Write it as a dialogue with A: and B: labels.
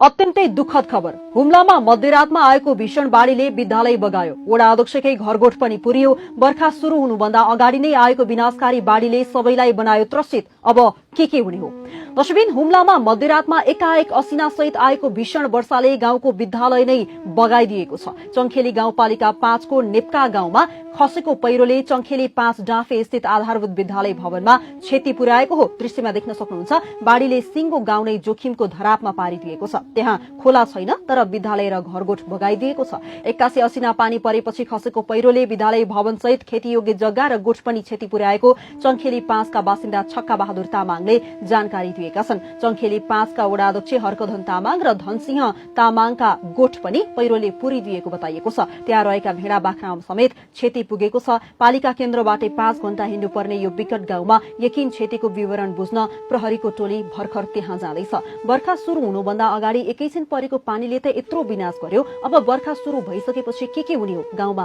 A: अत्यन्तै दुःखद खबर। हुम्लामा मध्यरातमा आएको भीषण बाढ़ीले विद्यालय बगायो। वडा अध्यक्षकै घरगोठ पनि पुर्यो। बर्खा शुरू हुनुभन्दा अगाडि नै आएको विनाशकारी बाढ़ीले सबैलाई बनायो त्रसित। अब के हुने हो? दशबिन हुम्लामा मध्यरातमा एकाएक असिनासहित आएको भीषण वर्षाले गाउँको विद्यालय नै बगाइदिएको छ। चङ्खेली गाउँपालिका 5 को नेप्का गाउँमा खसेको पहिरोले चङ्खेली 5 डाँफे स्थित आधारभूत विद्यालय भवनमा क्षति पुर्याएको हो। दृश्यमा देख्न सक्नुहुन्छ बाढ़ीले सिंगो गाउँ नै जोखिमको धरापमा पारिदिएको छ। त्यहाँ खोला छैन तर विद्यालय र घरगोठ बगाइदिएको छ। 81 असिना पानी परेपछि खसेको पहिरोले विद्यालय भवन सहित खेतीयोग्य जग्गा र गोठ पनि क्षति पुर्याएको चङ्खेली 5 का बासिन्दा छक्का बहादुर तामाङले जानकारी दिएका छन्। चङ्खेली 5 का वडा अध्यक्ष हर्कधन तामाङ र धनसिंह तामाङका गोठ पनि पहिरोले पुरिदिएको बताइएको छ। त्यहाँ रहेका भेडा बाख्रा समेत क्षति पुगेको छ। पालिका केन्द्रबाटै 5 घण्टा हिँड्नुपर्ने यो विकट गाउँमा यकिन क्षतिको विवरण बुझ्न प्रहरीको टोली भर्खर त्यहाँ जाँदैछ। बर्खा शुरू हुनुभन्दा अगाडि एकैछिन परेको पानीले त यत्रो विनाश गर्यो। अब बर्खा शुरू भइसकेपछि के हुने हो? गाउँमा